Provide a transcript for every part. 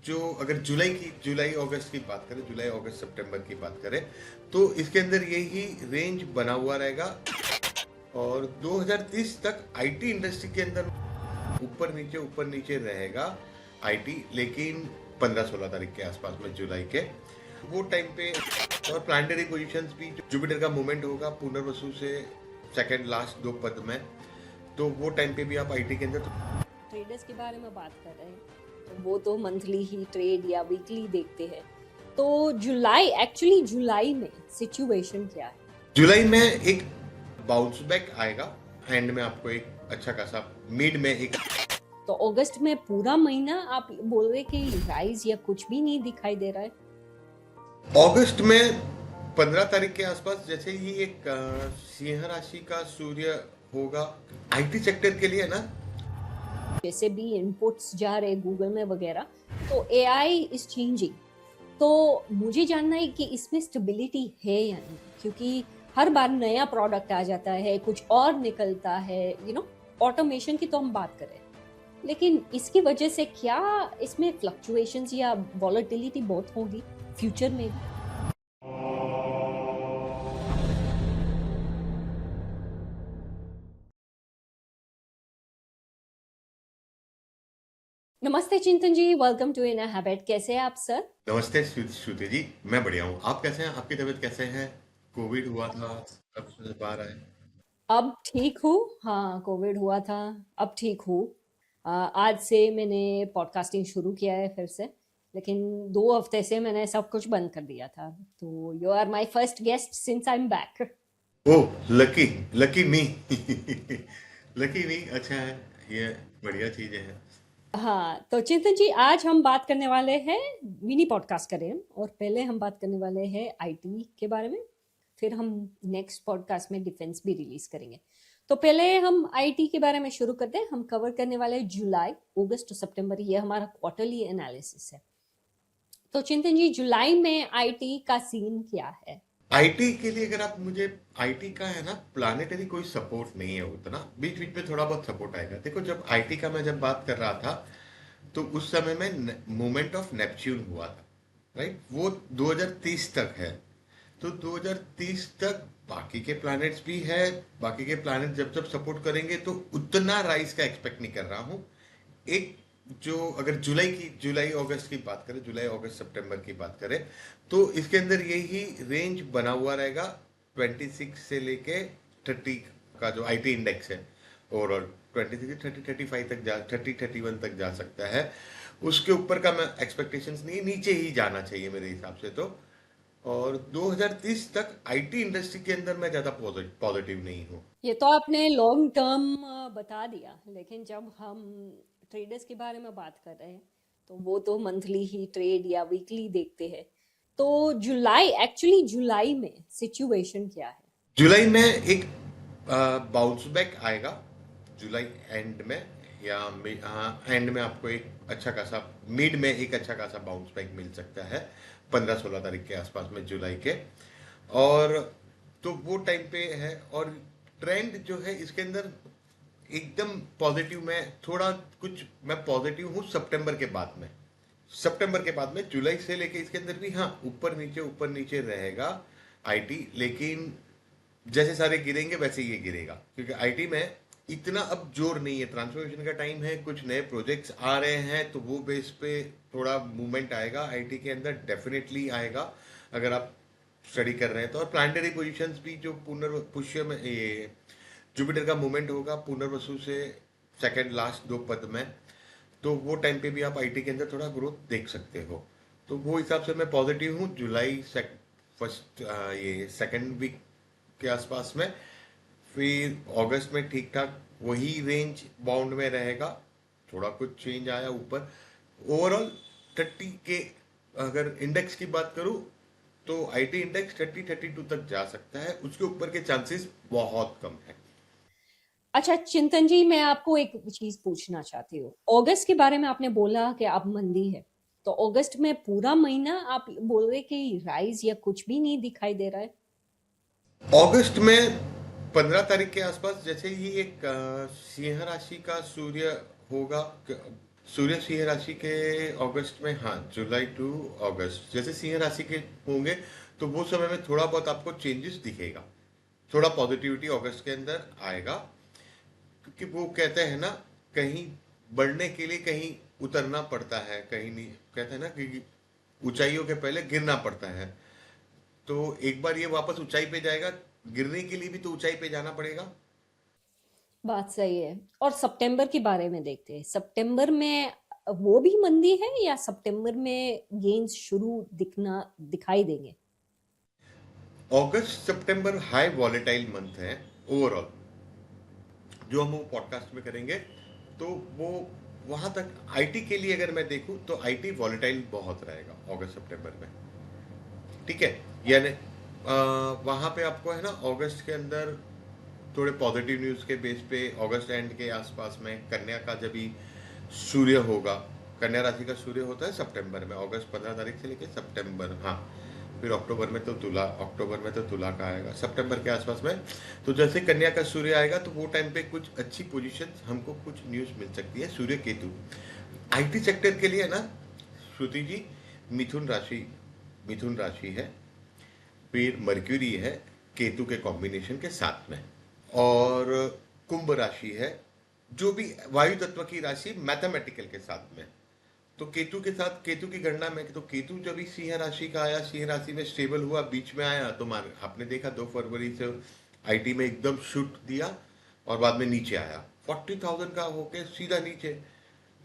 जो अगर जुलाई अगस्त की बात करें, जुलाई अगस्त सितंबर की बात करें, तो इसके अंदर यही रेंज बना हुआ रहेगा। और 2030 तक आईटी इंडस्ट्री के अंदर ऊपर नीचे रहेगा आईटी, लेकिन 15-16 तारीख के आसपास में जुलाई के वो टाइम पे। और प्लानिटरी पोजीशंस भी, जुपिटर का मूवमेंट होगा पुनर्वसु से सेकंड लास्ट दो पद में, तो वो टाइम पे भी आप आईटी के अंदर। ट्रेडर्स के बारे में बात कर रहे हैं तो वो तो मंथली ही ट्रेड या वीकली देखते हैं। तो जुलाई में सिचुएशन क्या है? जुलाई में एक बाउंस बैक आएगा, एंड में आपको एक अच्छा खासा मिड में एक। तो अगस्त में पूरा महीना आप बोल रहे कि राइज या कुछ भी नहीं दिखाई दे रहा है। अगस्त में 15 तारीख के आसपास जैसे ही एक सिंह राशि का सूर्य होगा आईटी सेक्टर के लिए ना, जैसे भी इनपुट्स जा रहे गूगल में वगैरह, तो एआई इज चेंजिंग। तो मुझे जानना है कि इसमें स्टेबिलिटी है या नहीं, क्योंकि हर बार नया प्रोडक्ट आ जाता है, कुछ और निकलता है, ऑटोमेशन की तो हम बात करें, लेकिन इसकी वजह से क्या इसमें फ्लक्चुएशंस या वॉलेटिलिटी बहुत होगी फ्यूचर में भी? नमस्ते चिंतन जी, वेलकम टू इन हैबिट। कैसे हैं आप सर? नमस्ते श्रुति जी, मैं बढ़िया हूँ। आप कैसे हैं? आपकी तबीयत कैसे है? कोविड हुआ था, अब से बाहर आए। अब ठीक हूँ। हाँ, कोविड हुआ था, अब ठीक हूँ। आज से मैंने पॉडकास्टिंग शुरू किया है फिर से, लेकिन 2 हफ्ते से मैंने सब कुछ बंद कर दिया था। तो you are my first guest since I am back. Oh lucky, lucky me lucky me, अच्छा है, ये बढ़िया चीजें हैं। हाँ, तो चिंतन जी, आज हम बात करने वाले हैं, मिनी पॉडकास्ट करें, और पहले हम बात करने वाले हैं आईटी के बारे में। फिर हम नेक्स्ट पॉडकास्ट में डिफेंस भी रिलीज करेंगे। तो पहले हम आईटी के बारे में शुरू करते हैं। हम कवर करने वाले हैं जुलाई, अगस्त, सितंबर, ये हमारा क्वार्टरली एनालिसिस है। तो चिंतन जी, जुलाई में आईटी का सीन क्या है? आईटी के लिए अगर आप मुझे, आईटी का है ना, प्लानिटरी कोई सपोर्ट नहीं है उतना, बीच बीच में थोड़ा बहुत सपोर्ट आएगा। देखो, जब आईटी का मैं जब बात कर रहा था तो उस समय में मूवमेंट ऑफ नेपच्यून हुआ था, राइट? वो 2030 तक है। तो 2030 तक बाकी के प्लैनेट्स भी है, बाकी के प्लैनेट जब जब सपोर्ट करेंगे तो उतना राइज का एक्सपेक्ट नहीं कर रहा हूँ। एक जो अगर जुलाई अगस्त की बात करें, जुलाई अगस्त सितंबर की बात करें, तो इसके अंदर यही रेंज बना हुआ रहेगा। 26 से लेके 30 का जो आईटी इंडेक्स है ओवरऑल, 23 30 35 तक जा, 31 तक जा सकता है। उसके ऊपर का मैं एक्सपेक्टेशंस नहीं, नीचे ही जाना चाहिए मेरे हिसाब से तो। और 2030 तक आईटी इंडस्ट्री के अंदर मैं ज्यादा पॉजिटिव नहीं हूँ। ये तो आपने लॉन्ग टर्म बता दिया, लेकिन जब हम ट्रेडर्स के बारे में बात कर रहे हैं तो वो तो मंथली ही ट्रेड या वीकली देखते हैं। तो जुलाई में सिचुएशन क्या है? जुलाई में एक बाउंस बैक आएगा, जुलाई एंड में, या हाँ, एंड में आपको एक अच्छा खासा, मिड में एक अच्छा खासा बाउंस बैक मिल सकता है 15-16 तारीख के आसपास में जुलाई के। और तो वो टाइम पे है। और ट्रेंड जो है इसके अंदर एकदम पॉजिटिव में, थोड़ा कुछ मैं पॉजिटिव हूँ सितंबर के बाद में। सितंबर के बाद में जुलाई से लेके इसके अंदर भी हाँ, ऊपर नीचे रहेगा आईटी, लेकिन जैसे सारे गिरेंगे वैसे ये गिरेगा, क्योंकि आईटी में इतना अब जोर नहीं है। ट्रांसफॉर्मेशन का टाइम है, कुछ नए प्रोजेक्ट्स आ रहे हैं, तो वो बेस पे थोड़ा मूवमेंट आएगा आईटी के अंदर, डेफिनेटली आएगा अगर आप स्टडी कर रहे हैं तो। और प्लानिटरी पोजीशंस भी जो पुष्य में, ये जुपिटर का मूवमेंट होगा पुनर्वसु से सेकंड लास्ट दो पद में, तो वो टाइम पे भी आप आईटी के अंदर थोड़ा ग्रोथ देख सकते हो। तो वो हिसाब से मैं पॉजिटिव हूँ जुलाई फर्स्ट, ये सेकंड वीक के आसपास में। फिर अगस्त में ठीक ठाक वही रेंज बाउंड में रहेगा, थोड़ा कुछ चेंज आया ऊपर। ओवरऑल 30 के अगर इंडेक्स की बात करूं तो आईटी इंडेक्स 32 तक जा सकता है, उसके ऊपर के चांसेस बहुत कम है। अच्छा चिंतन जी, मैं आपको एक चीज पूछना चाहती हूँ। अगस्त के बारे में आपने बोला कि अब मंदी है, तो अगस्त में पूरा महीना आप बोल रहे कि राइज या कुछ भी नहीं दिखाई दे रहा है। अगस्त में 15 तारीख के आसपास जैसे ही एक सिंह राशि का सूर्य होगा सूर्य सिंह राशि के अगस्त में, हाँ, जुलाई टू अगस्त जैसे सिंह राशि के होंगे तो वो समय में थोड़ा बहुत आपको चेंजेस दिखेगा, थोड़ा पॉजिटिविटी अगस्त के अंदर आएगा, क्योंकि वो कहते हैं ना, कहीं बढ़ने के लिए कहीं उतरना पड़ता है, कहीं नहीं, कहते हैं ना कि ऊंचाइयों के पहले गिरना पड़ता है। तो एक बार ये वापस ऊंचाई पे जाएगा, गिरने के लिए भी तो ऊंचाई पे जाना पड़ेगा। बात सही है। और सितंबर के बारे में देखते हैं, सितंबर में वो भी मंदी है या सितंबर में गेन्स शुरू दिखाई देंगे? अगस्त सितंबर हाई वॉलेटाइल मंथ है ओवरऑल, जो हम पॉडकास्ट में करेंगे। तो वो वहां तक आईटी के लिए अगर मैं देखूं तो आईटी वॉलेटाइल बहुत रहेगा अगस्त सितंबर में, ठीक है। यानी वहां पे आपको है ना अगस्त के अंदर थोड़े पॉजिटिव न्यूज के बेस पे अगस्त एंड के आसपास में कन्या का जब भी सूर्य होगा, कन्या राशि का सूर्य होता है सितंबर में, अगस्त 15 तारीख से लेके सितंबर, हाँ, फिर अक्टूबर में तो तुला, अक्टूबर में तो तुला का आएगा, सितंबर के आसपास में। तो जैसे कन्या का सूर्य आएगा तो वो टाइम पे कुछ अच्छी पोजीशन हमको कुछ न्यूज मिल सकती है। सूर्य केतु आईटी सेक्टर के लिए ना, श्रुति जी, मिथुन राशि, मिथुन राशि है, फिर मर्क्यूरी है केतु के कॉम्बिनेशन के साथ में, और कुंभ राशि है, जो भी वायु तत्व की राशि मैथमेटिकल के साथ में। तो केतु के साथ, केतु की गणना में, तो केतु जब भी सिंह राशि का आया, सिंह राशि में स्टेबल हुआ, बीच में आया, तो मान आपने देखा 2 फरवरी से आईटी में एकदम शूट दिया और बाद में नीचे आया 40,000 का होके सीधा नीचे।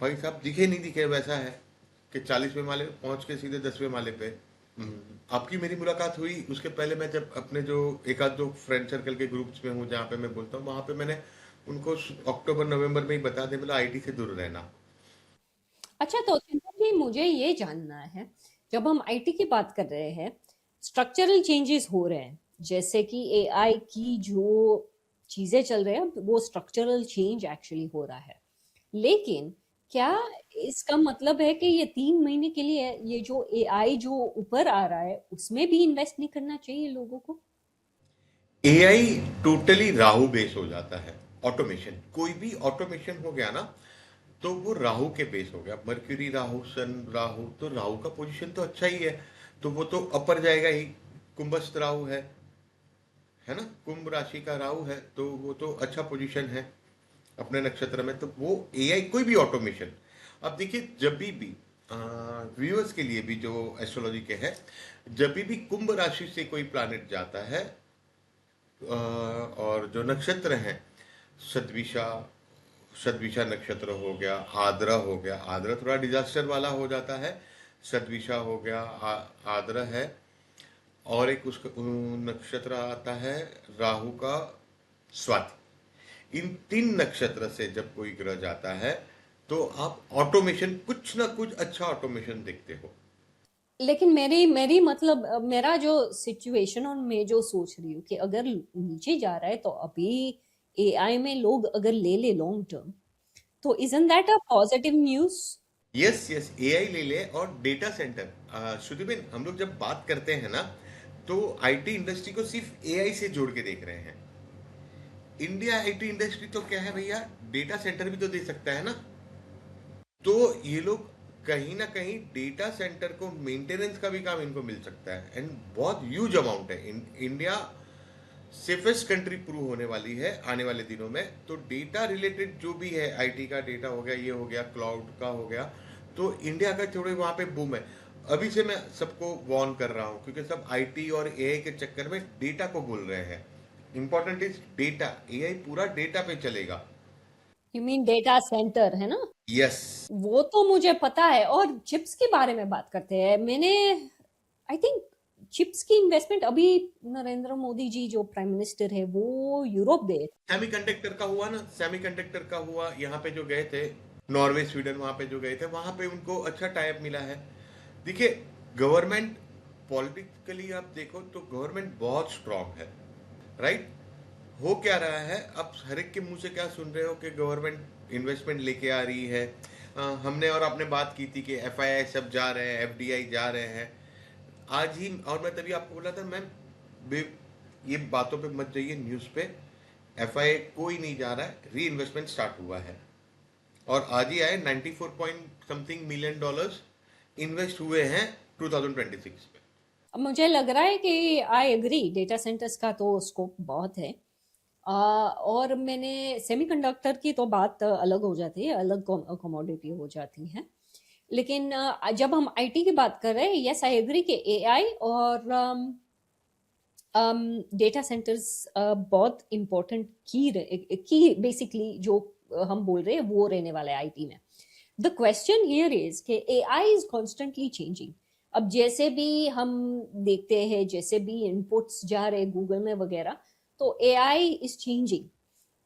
भाई साहब दिखे नहीं दिखे, वैसा है कि 40वें माले पे पहुंच के सीधे 10वें माले पे। आपकी मेरी मुलाकात हुई उसके पहले, मैं जब अपने जो एक आध दो फ्रेंड सर्कल के ग्रुप्स में हूँ जहाँ पे मैं बोलता हूँ, वहां पे मैंने उनको अक्टूबर नवंबर में ही बता दें, बोला आईटी से दूर रहना। अच्छा, तो चिंतन जी, मुझे ये जानना है, जब हम आईटी की बात कर रहे हैं, स्ट्रक्चरल चेंजेस हो रहे हैं, जैसे कि एआई की जो चीजें चल रहे हैं वो स्ट्रक्चरल चेंज एक्चुअली हो रहा है। लेकिन क्या इसका मतलब है कि ये 3 महीने के लिए ये जो एआई जो ऊपर आ रहा है उसमें भी इन्वेस्ट नहीं करना चाहिए लोगों को? एआई टोटली राहु बेस हो जाता है। ऑटोमेशन, कोई भी ऑटोमेशन हो गया ना, तो वो राहु के बेस हो गया। मर्क्यूरी राहु, सन राहु, तो राहु का पोजीशन तो अच्छा ही है, तो वो तो अपर जाएगा ही। कुंभस्थ राहु है ना, कुंभ राशि का राहु है, तो वो तो अच्छा पोजीशन है अपने नक्षत्र में। तो वो एआई कोई भी ऑटोमेशन, अब देखिए जब भी व्यूअर्स के लिए भी जो एस्ट्रोलॉजी के हैं, जब भी कुंभ राशि से कोई प्लैनेट जाता है, और जो नक्षत्र हैं, सदविशा, सदविशा नक्षत्र हो गया, आद्रा हो गया, आद्रा थोड़ा डिजास्टर वाला हो जाता है, सदविशा हो गया, आद्रा है, और एक उसका नक्षत्र आता है राहु का, स्वाति। इन 3 नक्षत्र से जब कोई ग्रह जाता है तो आप ऑटोमेशन, कुछ ना कुछ अच्छा ऑटोमेशन देखते हो। लेकिन मेरी मेरी मतलब मेरा जो सिचुएशन और मैं जो सोच रही हूँ कि अगर नीचे जा रहा है तो अभी एआई में लोग अगर ले ले लॉन्ग टर्म, तो isn't that a positive news? Yes yes, AI ले ले, और डेटा सेंटर, श्रुतिबेन, हम लोग जब बात करते हैं ना, तो आईटी इंडस्ट्री को सिर्फ एआई से जोड़ के देख रहे हैं। इंडिया आईटी इंडस्ट्री तो क्या है भैया, डेटा सेंटर भी तो दे सकता है ना। तो ये लोग कहीं ना कहीं डेटा सेंटर को मेंटेनेंस का भी काम इनको मिल सकता है, एंड बहुत ह्यूज अमाउंट है। इंडिया सेफेस्ट कंट्री प्रूव होने वाली है आने वाले दिनों में। तो डेटा रिलेटेड जो भी है, आईटी का डेटा हो गया, ये हो गया, क्लाउड का हो गया, तो इंडिया का थोड़े वहां पे बूम है। अभी से मैं सबको वार्न कर रहा हूँ, क्योंकि सब आईटी और एआई के चक्कर में डेटा को भूल रहे हैं। इंपॉर्टेंट इज डेटा, एआई पूरा डेटा पे चलेगा। यू मीन डेटा सेंटर, है ना? यस। वो तो मुझे पता है। और चिप्स के बारे में बात करते हैं, मैंने आई थिंक चिप्स की इन्वेस्टमेंट अभी नरेंद्र मोदी जी जो प्राइम मिनिस्टर है वो यूरोप गए थे। सेमीकंडक्टर का हुआ ना, सेमीकंडक्टर का हुआ, यहाँ पे जो गए थे, नॉर्वे स्वीडन, वहां पे जो गए थे, वहां पे उनको अच्छा टाइप मिला है। देखिए, गवर्नमेंट पॉलिटिकली आप देखो तो गवर्नमेंट बहुत स्ट्रांग है, राइट। हो क्या रहा है, अब हर एक के मुंह से क्या सुन रहे हो कि गवर्नमेंट इन्वेस्टमेंट लेके आ रही है। हमने और आपने बात की थी कि एफआईआई सब जा रहे हैं, एफडीआई जा रहे हैं आज ही, और मैं तभी आपको बोला था मैम, ये बातों पे मत जाइए न्यूज पे, एफआईआई कोई नहीं जा रहा है, री इन्वेस्टमेंट स्टार्ट हुआ है। और आज ही आए 94 point something million dollars invest हुए हैं 2026 में। अब मुझे लग रहा है कि आई एग्री, डेटा सेंटर्स का तो स्कोप बहुत है। और मैंने सेमीकंडक्टर की तो बात अलग हो जाती है, अलग कमोडिटी हो जाती है। लेकिन जब हम आईटी की बात कर रहे हैं, यस आई एग्री कि एआई और डेटा सेंटर्स बहुत इम्पोर्टेंट की बेसिकली जो हम बोल रहे हैं वो रहने वाला है आईटी में। द क्वेश्चन हियर इज कि एआई इज कॉन्स्टेंटली चेंजिंग। अब जैसे भी हम देखते हैं, जैसे भी इनपुट्स जा रहे हैं गूगल में वगैरह, तो एआई इज चेंजिंग।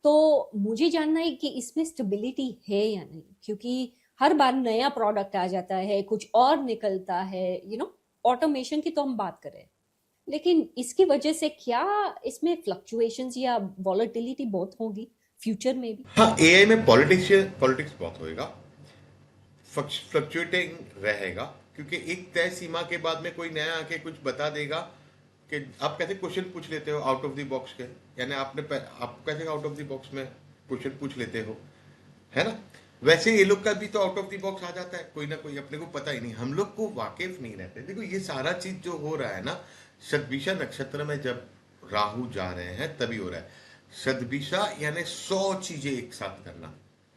तो मुझे जानना है कि इसमें स्टेबिलिटी है या नहीं, क्योंकि हर बार नया प्रोडक्ट आ जाता है, कुछ और निकलता है, ऑटोमेशन की तो हम बात कर रहे हैं, लेकिन इसकी वजह से क्या इसमें फ्लक्चुएशंस या वॉलेटिलिटी बहुत होगी फ्यूचर में भी? हाँ, एआई में पॉलिटिक्स बहुत होएगा, फ्लक्चुएटिंग रहेगा, क्योंकि एक तय सीमा के बाद में कोई नया आके कुछ बता देगा कि आप कैसे क्वेश्चन पूछ लेते हो आउट ऑफ द बॉक्स के, यानी आप कैसे आउट ऑफ द बॉक्स में क्वेश्चन पूछ लेते हो, है ना? वैसे ये लोग का भी तो आउट ऑफ द बॉक्स आ जाता है कोई ना कोई, अपने को पता ही नहीं, हम लोग को वाकिफ नहीं रहते। देखो ये सारा चीज जो हो रहा है ना, शतभिषा नक्षत्र में जब राहु जा रहे हैं तभी हो रहा है। शतभिषा यानी 100 चीजें एक साथ करना,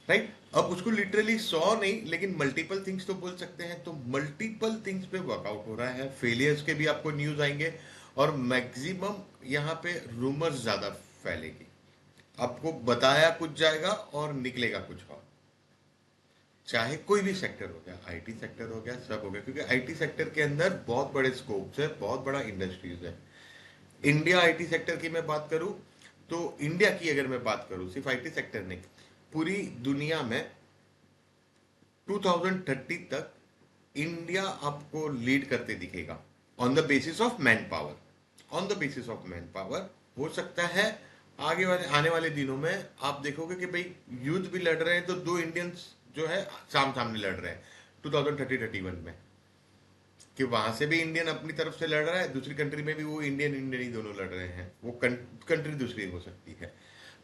राइट? अब उसको लिटरली 100 नहीं, लेकिन मल्टीपल थिंग्स तो बोल सकते हैं। तो मल्टीपल थिंग्स पे वर्कआउट हो रहा है, फेलियर्स के भी आपको न्यूज आएंगे, और मैक्सिमम यहाँ पे रूमर्स ज्यादा फैलेगी, आपको बताया कुछ जाएगा और निकलेगा कुछ और। चाहे कोई भी सेक्टर हो गया, आईटी सेक्टर हो गया, सब हो गया, क्योंकि आईटी सेक्टर के अंदर बहुत बड़े स्कोप्स है, बहुत बड़ा इंडस्ट्रीज है। इंडिया आईटी सेक्टर की मैं बात करूं, तो इंडिया की अगर मैं बात करूं, सिर्फ आईटी सेक्टर नहीं, पूरी दुनिया में 2030 तक इंडिया आपको लीड करते दिखेगा on the basis of man power. On the basis of man power हो सकता है आगे वाले आने वाले दिनों में आप देखोगे कि भाई युद्ध भी लड़ रहे हैं तो दो इंडियंस जो है सामने लड़ रहे हैं 2031 में, कि वहां से भी इंडियन अपनी तरफ से लड़ रहा है, दूसरी कंट्री में भी वो इंडियन ही दोनों लड़ रहे हैं, वो कंट्री दूसरी हो सकती है।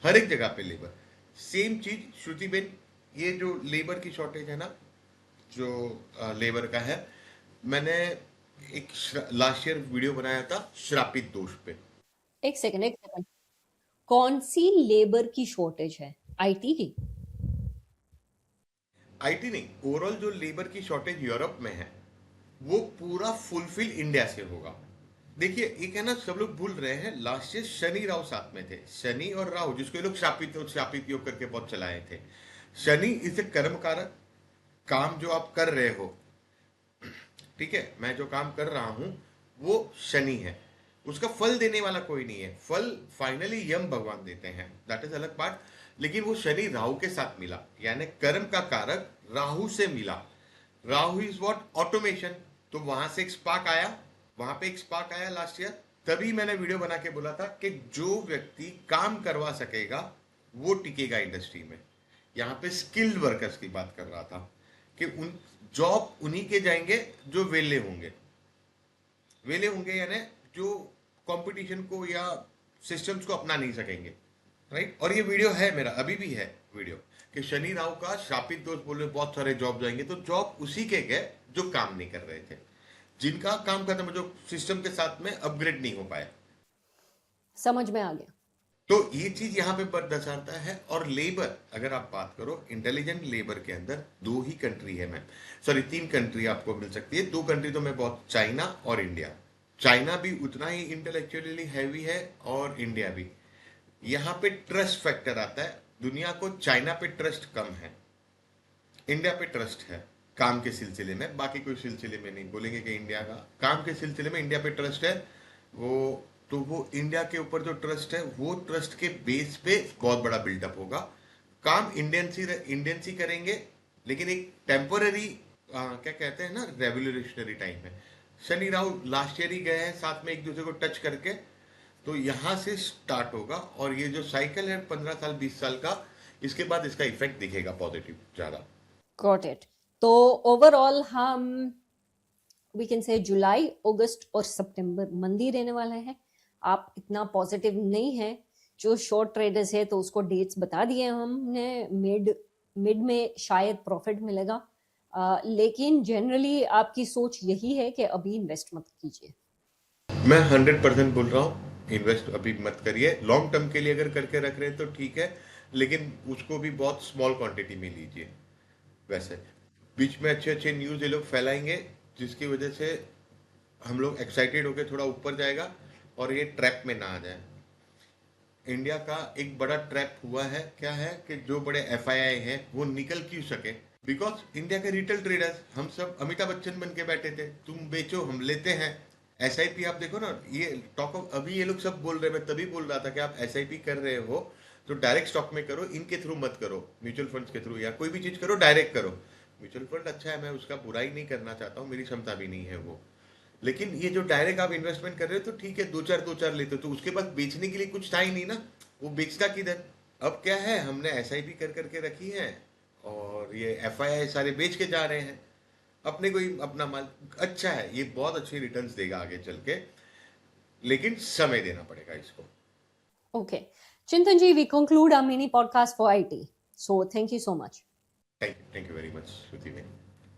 हर एक जगह पे लेबर, सेम चीज श्रुति बेन, ये जो लेबर की शॉर्टेज है ना, जो लेबर का है, मैंने एक लास्ट ईयर वीडियो बनाया था श्रापित दोष पे। एक सेकंड, एक सेकंड, कौन सी लेबर की शॉर्टेज है? आईटी की? आईटी नहीं, ओवरऑल जो लेबर की शॉर्टेज यूरोप में है वो पूरा फुलफिल इंडिया से होगा। देखिए एक है ना, सब लोग भूल रहे हैं, लास्ट ईयर शनि राहु साथ में थे, शनि और राहु जिसको ये लोग शापित योग करके बहुत चलाए थे। शनि इसे कर्म कारक, काम जो आप कर रहे हो, ठीक है, मैं जो काम कर रहा हूं वो शनि है, उसका फल देने वाला कोई नहीं है, फल फाइनली यम भगवान देते हैं, दैट इज अलग बात। लेकिन वो शनि राहु के साथ मिला, यानी कर्म का कारक राहु से मिला। Rahu is what? ऑटोमेशन। तो वहां से एक स्पार्क आया, वहां पे एक स्पार्क आया लास्ट ईयर, तभी मैंने वीडियो बना के बोला था कि जो व्यक्ति काम करवा सकेगा वो टिकेगा इंडस्ट्री में। यहाँ पे स्किल्ड वर्कर्स की बात कर रहा था कि उन जॉब उन्हीं के जाएंगे जो वेले होंगे, वेले होंगे यानी जो कंपटीशन को या सिस्टम्स को अपना नहीं सकेंगे, राइट? और ये वीडियो है मेरा, अभी भी है वीडियो, कि शनि राहु का शापित दोस्त बोले बहुत सारे जॉब जाएंगे, तो जॉब उसी के गए जो काम नहीं कर रहे थे, जिनका काम खत्म, जो सिस्टम के साथ में अपग्रेड नहीं हो पाए। समझ में आ गया। तो ये चीज यहाँ पे पर दर्शाता है। और लेबर अगर आप बात करो, इंटेलिजेंट लेबर के अंदर दो ही कंट्री है मैम, सॉरी 3 कंट्री आपको मिल सकती है। 2 कंट्री तो मैं बहुत, चाइना और इंडिया। चाइना भी उतना ही इंटेलेक्चुअली हैवी है और इंडिया भी। यहाँ पे ट्रस्ट फैक्टर आता है, दुनिया को चाइना पे ट्रस्ट कम है, इंडिया पे ट्रस्ट है काम के सिलसिले में, बाकी कोई सिलसिले में नहीं बोलेंगे कि इंडिया का, काम के सिलसिले में इंडिया पे ट्रस्ट है। वो तो वो इंडिया के ऊपर जो ट्रस्ट है, वो ट्रस्ट के बेस पे बहुत बड़ा बिल्डअप होगा। काम इंडियंस ही करेंगे, लेकिन एक टेम्पोररी क्या कहते हैं ना, रेवोल्यूशनरी टाइम है। शनि राहु लास्ट ईयर ही गए हैं साथ में एक दूसरे को टच करके, तो यहां से स्टार्ट होगा। और ये जो साइकिल है 15 साल 20 साल का, इसके बाद इसका इफेक्ट दिखेगा पॉजिटिव ज्यादा। Got it. तो ओवरऑल हम वी कैन से जुलाई, अगस्त और सितंबर मंदी रहने वाला है। आप इतना पॉजिटिव नहीं है, जो शॉर्ट ट्रेडर्स है तो उसको डेट्स बता दिए हमने, मिड मिड में शायद प्रॉफिट मिलेगा, लेकिन जनरली आपकी सोच यही है कि अभी इन्वेस्ट मत कीजिए। मैं 100% बोल रहा हूँ, इन्वेस्ट अभी मत करिए। लॉन्ग टर्म के लिए अगर करके रख रहे हैं तो ठीक है, लेकिन उसको भी बहुत स्मॉल क्वांटिटी में लीजिए। वैसे बीच में अच्छे अच्छे न्यूज़ ये लोग फैलाएंगे, जिसकी वजह से हम लोग एक्साइटेड होकर थोड़ा ऊपर जाएगा और ये ट्रैप में ना आ जाए। इंडिया का एक बड़ा ट्रैप हुआ है, क्या है कि जो बड़े एफआईआई हैं वो निकल क्यों सके, बिकॉज इंडिया के रिटेल ट्रेडर्स हम सब अमिताभ बच्चन बन के बैठे थे, तुम बेचो हम लेते हैं। एसआईपी आप देखो ना, ये टॉक ऑफ अभी ये लोग सब बोल रहे हैं, मैं तभी बोल रहा था कि आप एसआईपी कर रहे हो तो डायरेक्ट स्टॉक में करो, इनके थ्रू मत करो, म्यूचुअल फंड्स के थ्रू या कोई भी चीज करो डायरेक्ट करो। म्यूचुअल फंड अच्छा है, मैं उसका बुराई नहीं करना चाहता हूँ, मेरी क्षमता भी नहीं है वो। लेकिन ये जो डायरेक्ट आप इन्वेस्टमेंट कर रहे हो तो ठीक है, दो चार लेते हो तो उसके बाद बेचने के लिए कुछ था ही नहीं ना, वो बेचता किधर। अब क्या है, हमने एसआईपी कर करके रखी है और ये एफआईआई सारे बेच के जा रहे हैं, अपने को ही अपना माल। अच्छा है, ये बहुत अच्छी रिटर्न्स देगा आगे चल के, लेकिन समय देना पड़ेगा इसको। Okay. Chintan ji, we conclude our mini podcast for IT. So thank you so much. Thank you very much Shruti में।